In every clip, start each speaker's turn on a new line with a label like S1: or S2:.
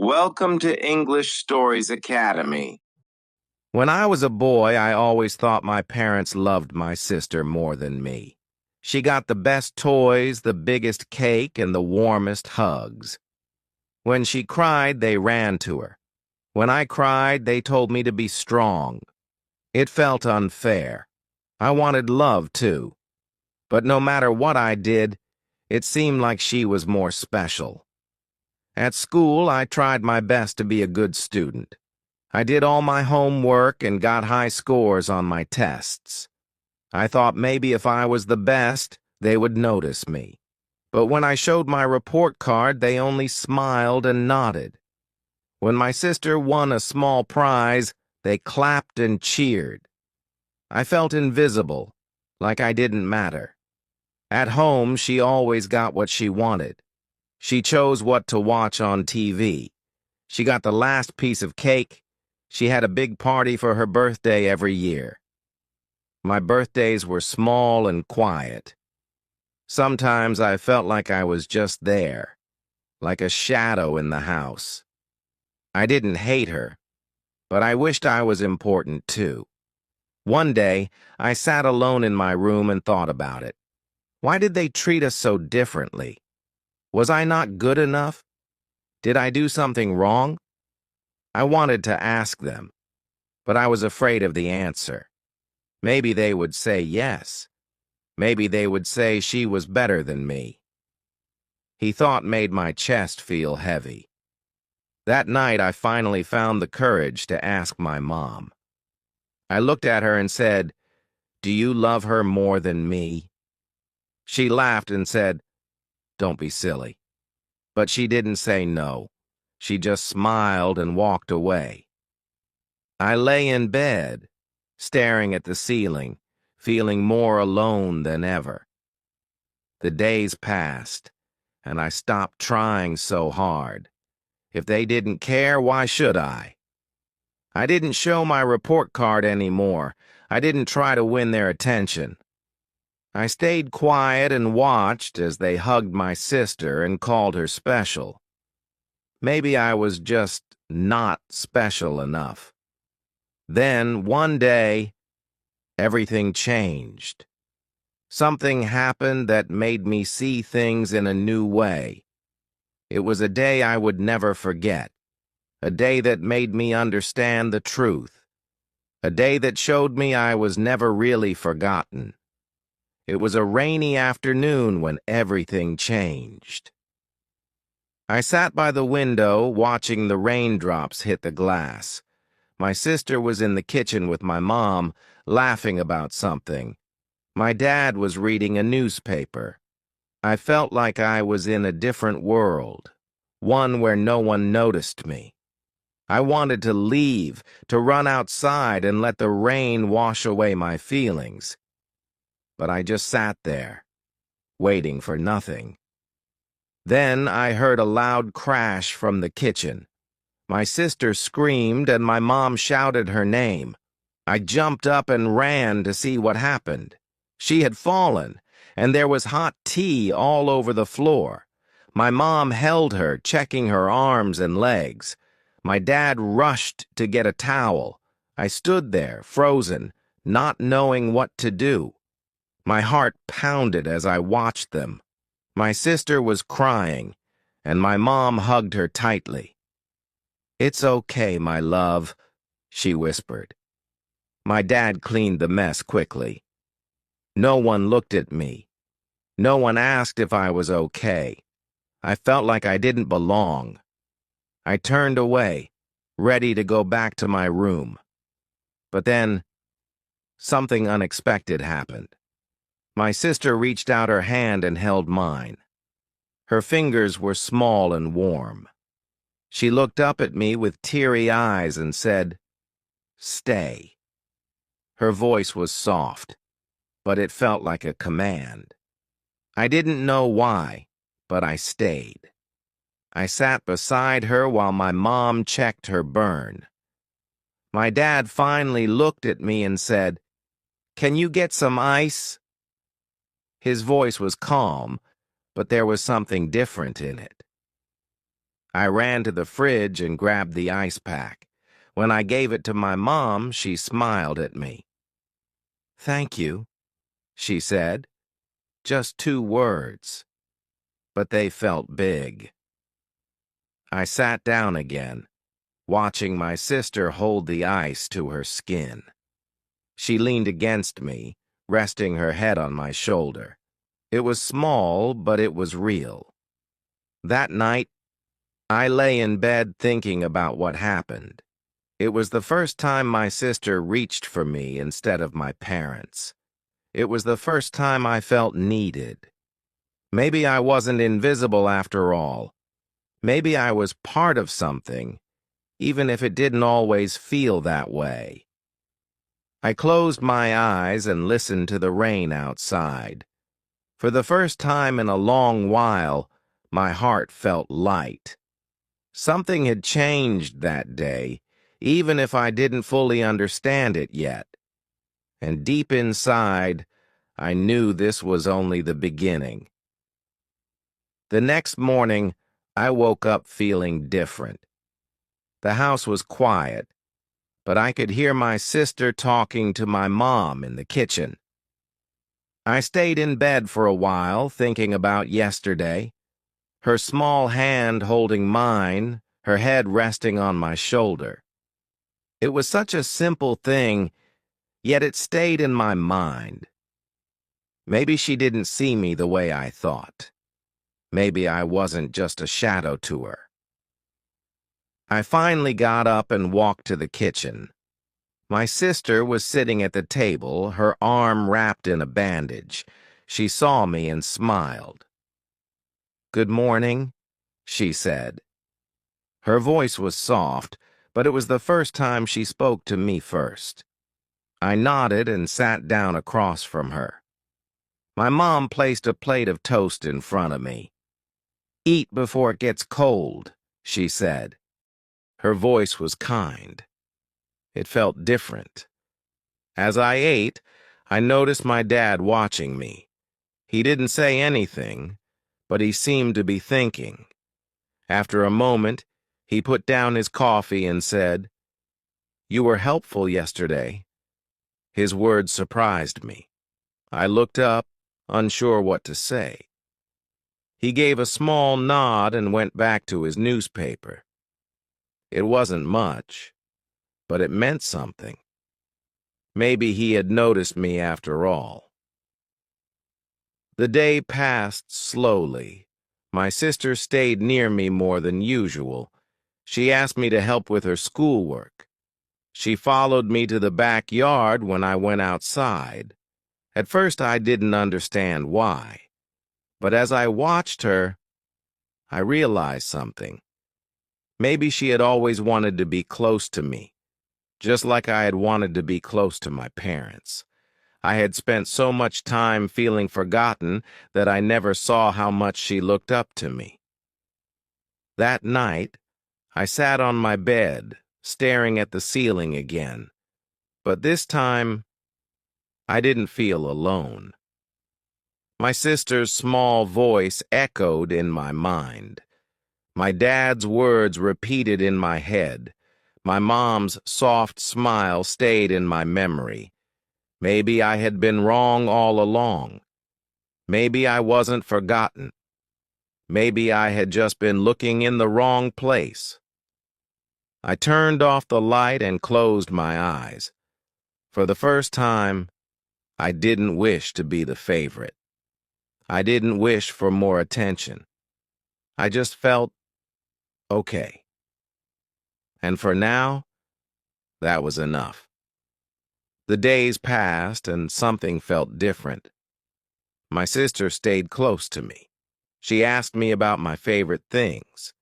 S1: Welcome to English Stories Academy.
S2: When I was a boy, I always thought my parents loved my sister more than me. She got the best toys, the biggest cake, and the warmest hugs. When she cried, they ran to her. When I cried, they told me to be strong. It felt unfair. I wanted love, too. But no matter what I did, it seemed like she was more special. At school, I tried my best to be a good student. I did all my homework and got high scores on my tests. I thought maybe if I was the best, they would notice me. But when I showed my report card, they only smiled and nodded. When my sister won a small prize, they clapped and cheered. I felt invisible, like I didn't matter. At home, she always got what she wanted. She chose what to watch on TV. She got the last piece of cake. She had a big party for her birthday every year. My birthdays were small and quiet. Sometimes I felt like I was just there, like a shadow in the house. I didn't hate her, but I wished I was important too. One day, I sat alone in my room and thought about it. Why did they treat us so differently? Was I not good enough? Did I do something wrong? I wanted to ask them, but I was afraid of the answer. Maybe they would say yes. Maybe they would say she was better than me. He thought made my chest feel heavy. That night, I finally found the courage to ask my mom. I looked at her and said, "Do you love her more than me?" She laughed and said, "Don't be silly." But she didn't say no. She just smiled and walked away. I lay in bed, staring at the ceiling, feeling more alone than ever. The days passed, and I stopped trying so hard. If they didn't care, why should I? I didn't show my report card anymore. I didn't try to win their attention. I stayed quiet and watched as they hugged my sister and called her special. Maybe I was just not special enough. Then, one day, everything changed. Something happened that made me see things in a new way. It was a day I would never forget, a day that made me understand the truth, a day that showed me I was never really forgotten. It was a rainy afternoon when everything changed. I sat by the window watching the raindrops hit the glass. My sister was in the kitchen with my mom, laughing about something. My dad was reading a newspaper. I felt like I was in a different world, one where no one noticed me. I wanted to leave, to run outside and let the rain wash away my feelings. But I just sat there, waiting for nothing. Then I heard a loud crash from the kitchen. My sister screamed and my mom shouted her name. I jumped up and ran to see what happened. She had fallen, and there was hot tea all over the floor. My mom held her, checking her arms and legs. My dad rushed to get a towel. I stood there, frozen, not knowing what to do. My heart pounded as I watched them. My sister was crying, and my mom hugged her tightly. "It's okay, my love," she whispered. My dad cleaned the mess quickly. No one looked at me. No one asked if I was okay. I felt like I didn't belong. I turned away, ready to go back to my room. But then, something unexpected happened. My sister reached out her hand and held mine. Her fingers were small and warm. She looked up at me with teary eyes and said, "Stay." Her voice was soft, but it felt like a command. I didn't know why, but I stayed. I sat beside her while my mom checked her burn. My dad finally looked at me and said, "Can you get some ice?" His voice was calm, but there was something different in it. I ran to the fridge and grabbed the ice pack. When I gave it to my mom, she smiled at me. "Thank you," she said. Just 2 words, but they felt big. I sat down again, watching my sister hold the ice to her skin. She leaned against me, resting her head on my shoulder. It was small, but it was real. That night, I lay in bed thinking about what happened. It was the first time my sister reached for me instead of my parents. It was the first time I felt needed. Maybe I wasn't invisible after all. Maybe I was part of something, even if it didn't always feel that way. I closed my eyes and listened to the rain outside. For the first time in a long while, my heart felt light. Something had changed that day, even if I didn't fully understand it yet. And deep inside, I knew this was only the beginning. The next morning, I woke up feeling different. The house was quiet, but I could hear my sister talking to my mom in the kitchen. I stayed in bed for a while, thinking about yesterday. Her small hand holding mine, her head resting on my shoulder. It was such a simple thing, yet it stayed in my mind. Maybe she didn't see me the way I thought. Maybe I wasn't just a shadow to her. I finally got up and walked to the kitchen. My sister was sitting at the table, her arm wrapped in a bandage. She saw me and smiled. "Good morning," she said. Her voice was soft, but it was the first time she spoke to me first. I nodded and sat down across from her. My mom placed a plate of toast in front of me. "Eat before it gets cold," she said. Her voice was kind. It felt different. As I ate, I noticed my dad watching me. He didn't say anything, but he seemed to be thinking. After a moment, he put down his coffee and said, "You were helpful yesterday." His words surprised me. I looked up, unsure what to say. He gave a small nod and went back to his newspaper. It wasn't much, but it meant something. Maybe he had noticed me after all. The day passed slowly. My sister stayed near me more than usual. She asked me to help with her schoolwork. She followed me to the backyard when I went outside. At first I didn't understand why, but as I watched her, I realized something. Maybe she had always wanted to be close to me, just like I had wanted to be close to my parents. I had spent so much time feeling forgotten that I never saw how much she looked up to me. That night, I sat on my bed, staring at the ceiling again. But this time, I didn't feel alone. My sister's small voice echoed in my mind. My dad's words repeated in my head. My mom's soft smile stayed in my memory. Maybe I had been wrong all along. Maybe I wasn't forgotten. Maybe I had just been looking in the wrong place. I turned off the light and closed my eyes. For the first time, I didn't wish to be the favorite. I didn't wish for more attention. I just felt okay. And for now, that was enough. The days passed and something felt different. My sister stayed close to me. She asked me about my favorite things.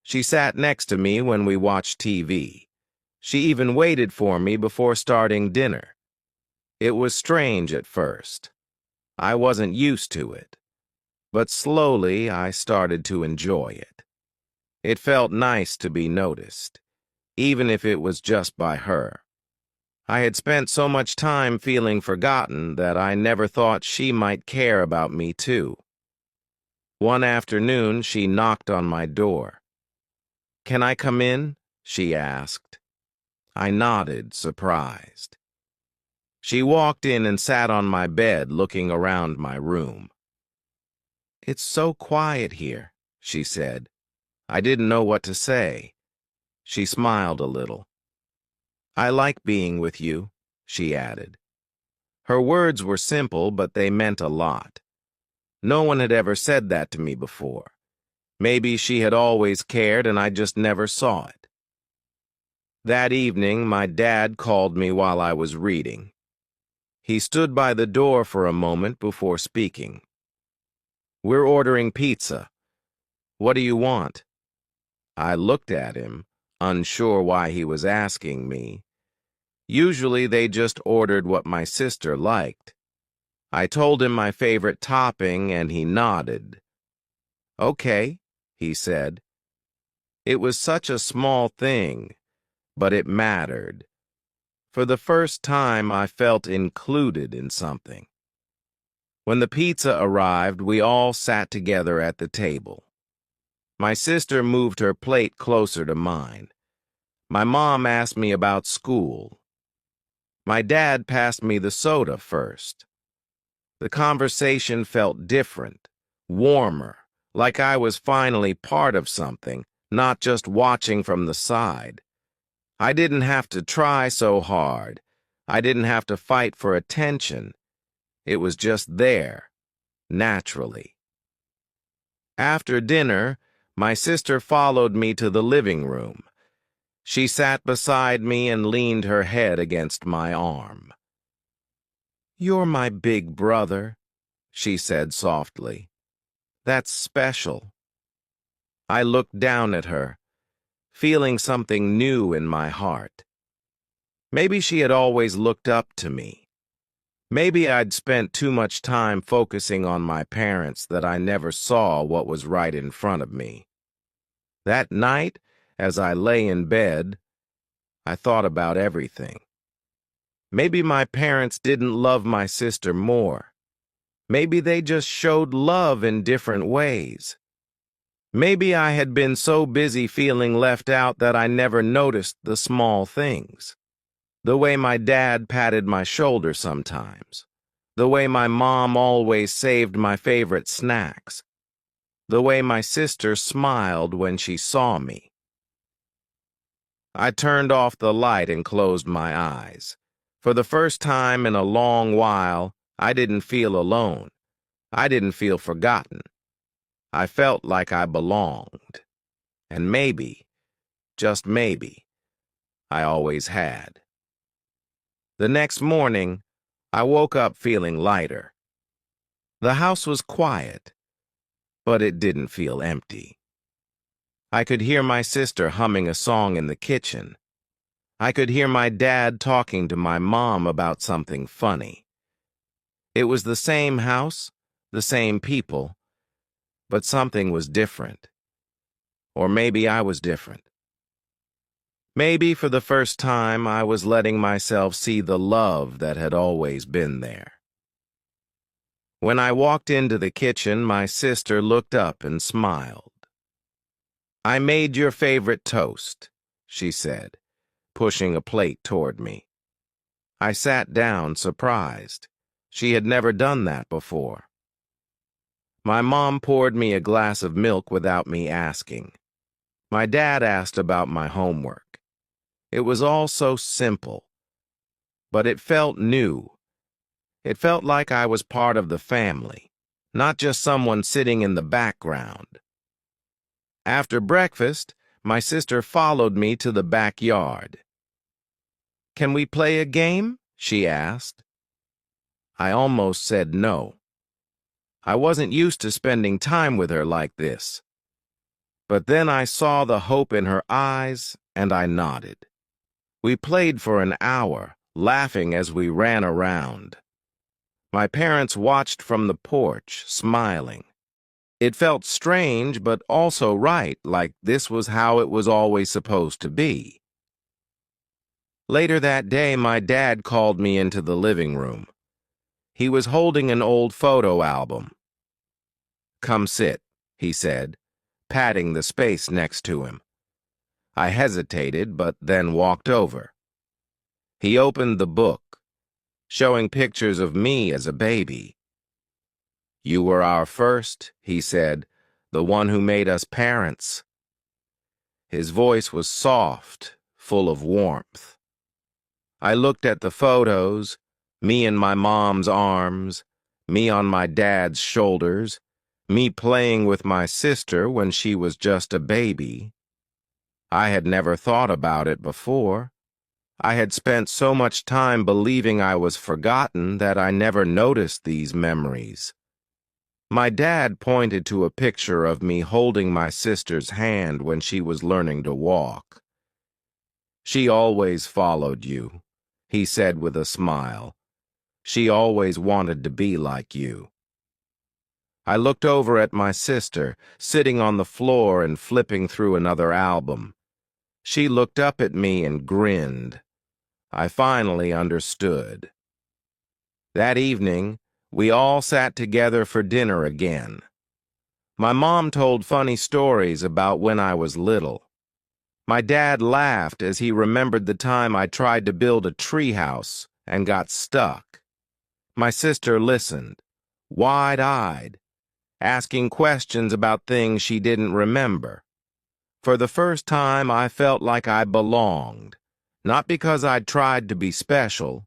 S2: She sat next to me when we watched TV. She even waited for me before starting dinner. It was strange at first. I wasn't used to it. But slowly I started to enjoy it. It felt nice to be noticed, even if it was just by her. I had spent so much time feeling forgotten that I never thought she might care about me too. One afternoon, she knocked on my door. "Can I come in?" she asked. I nodded, surprised. She walked in and sat on my bed, looking around my room. "It's so quiet here," she said. I didn't know what to say. She smiled a little. "I like being with you," she added. Her words were simple, but they meant a lot. No one had ever said that to me before. Maybe she had always cared and I just never saw it. That evening, my dad called me while I was reading. He stood by the door for a moment before speaking. "We're ordering pizza. What do you want?" I looked at him, unsure why he was asking me. Usually they just ordered what my sister liked. I told him my favorite topping and he nodded. "Okay," he said. It was such a small thing, but it mattered. For the first time, I felt included in something. When the pizza arrived, we all sat together at the table. My sister moved her plate closer to mine. My mom asked me about school. My dad passed me the soda first. The conversation felt different, warmer, like I was finally part of something, not just watching from the side. I didn't have to try so hard. I didn't have to fight for attention. It was just there, naturally. After dinner, my sister followed me to the living room. She sat beside me and leaned her head against my arm. "You're my big brother," she said softly. "That's special." I looked down at her, feeling something new in my heart. Maybe she had always looked up to me. Maybe I'd spent too much time focusing on my parents that I never saw what was right in front of me. That night, as I lay in bed, I thought about everything. Maybe my parents didn't love my sister more. Maybe they just showed love in different ways. Maybe I had been so busy feeling left out that I never noticed the small things. The way my dad patted my shoulder sometimes. The way my mom always saved my favorite snacks. The way my sister smiled when she saw me. I turned off the light and closed my eyes. For the first time in a long while, I didn't feel alone. I didn't feel forgotten. I felt like I belonged. And maybe, just maybe, I always had. The next morning, I woke up feeling lighter. The house was quiet, but it didn't feel empty. I could hear my sister humming a song in the kitchen. I could hear my dad talking to my mom about something funny. It was the same house, the same people, but something was different. Or maybe I was different. Maybe for the first time I was letting myself see the love that had always been there. When I walked into the kitchen, my sister looked up and smiled. "I made your favorite toast," she said, pushing a plate toward me. I sat down, surprised. She had never done that before. My mom poured me a glass of milk without me asking. My dad asked about my homework. It was all so simple, but it felt new. It felt like I was part of the family, not just someone sitting in the background. After breakfast, my sister followed me to the backyard. "Can we play a game?" she asked. I almost said no. I wasn't used to spending time with her like this. But then I saw the hope in her eyes, and I nodded. We played for an hour, laughing as we ran around. My parents watched from the porch, smiling. It felt strange, but also right, like this was how it was always supposed to be. Later that day, my dad called me into the living room. He was holding an old photo album. "Come sit," he said, patting the space next to him. I hesitated, but then walked over. He opened the book, showing pictures of me as a baby. "You were our first," he said, "the one who made us parents." His voice was soft, full of warmth. I looked at the photos, me in my mom's arms, me on my dad's shoulders, me playing with my sister when she was just a baby. I had never thought about it before. I had spent so much time believing I was forgotten that I never noticed these memories. My dad pointed to a picture of me holding my sister's hand when she was learning to walk. "She always followed you," he said with a smile. "She always wanted to be like you." I looked over at my sister, sitting on the floor and flipping through another album. She looked up at me and grinned. I finally understood. That evening, we all sat together for dinner again. My mom told funny stories about when I was little. My dad laughed as he remembered the time I tried to build a treehouse and got stuck. My sister listened, wide-eyed, asking questions about things she didn't remember. For the first time, I felt like I belonged, not because I'd tried to be special,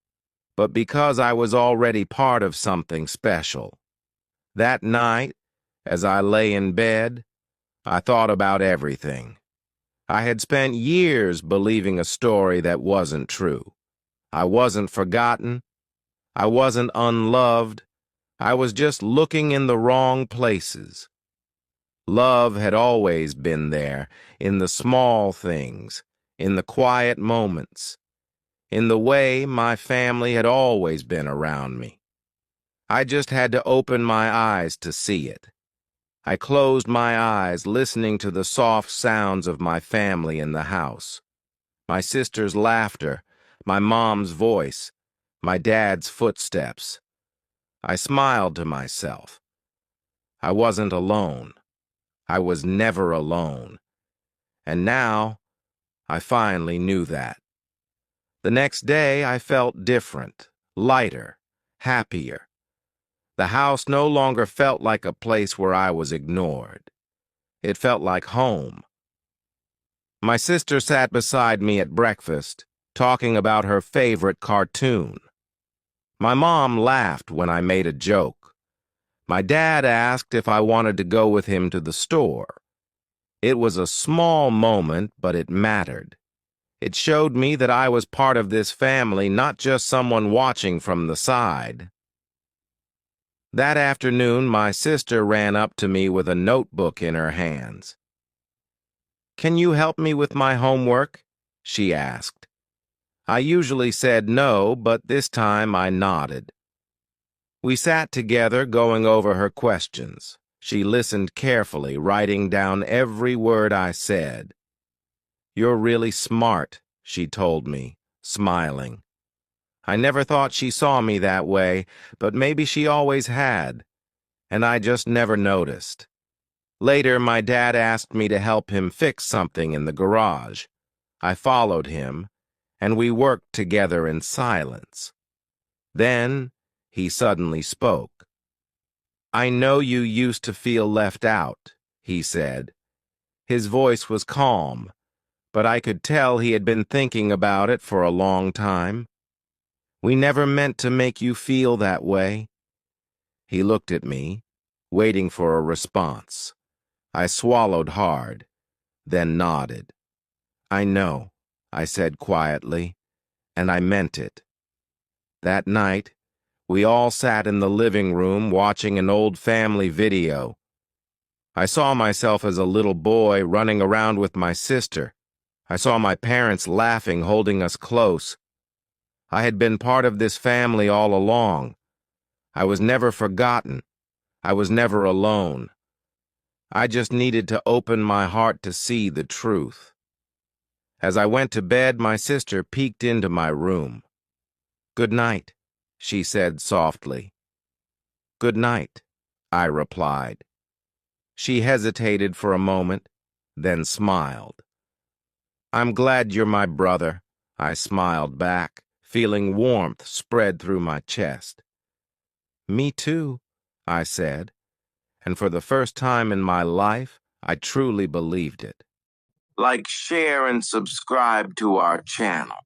S2: but because I was already part of something special. That night, as I lay in bed, I thought about everything. I had spent years believing a story that wasn't true. I wasn't forgotten. I wasn't unloved. I was just looking in the wrong places. Love had always been there, in the small things, in the quiet moments, in the way my family had always been around me. I just had to open my eyes to see it. I closed my eyes, listening to the soft sounds of my family in the house. My sister's laughter, my mom's voice, my dad's footsteps. I smiled to myself. I wasn't alone. I was never alone. And now, I finally knew that. The next day, I felt different, lighter, happier. The house no longer felt like a place where I was ignored. It felt like home. My sister sat beside me at breakfast, talking about her favorite cartoon. My mom laughed when I made a joke. My dad asked if I wanted to go with him to the store. It was a small moment, but it mattered. It showed me that I was part of this family, not just someone watching from the side. That afternoon, my sister ran up to me with a notebook in her hands. "Can you help me with my homework?" she asked. I usually said no, but this time I nodded. We sat together going over her questions. She listened carefully, writing down every word I said. "You're really smart," she told me, smiling. I never thought she saw me that way, but maybe she always had, and I just never noticed. Later, my dad asked me to help him fix something in the garage. I followed him, and we worked together in silence. Then, he suddenly spoke. "I know you used to feel left out," he said. His voice was calm, but I could tell he had been thinking about it for a long time. "We never meant to make you feel that way." He looked at me, waiting for a response. I swallowed hard, then nodded. "I know," I said quietly, and I meant it. That night, we all sat in the living room watching an old family video. I saw myself as a little boy running around with my sister. I saw my parents laughing, holding us close. I had been part of this family all along. I was never forgotten. I was never alone. I just needed to open my heart to see the truth. As I went to bed, my sister peeked into my room. "Good night," she said softly. "Good night," I replied. She hesitated for a moment, then smiled. I'm glad you're my brother, I smiled back, feeling warmth spread through my chest. Me too, I said, and for the first time in my life, I truly believed it.
S1: Like, share, and subscribe to our channel.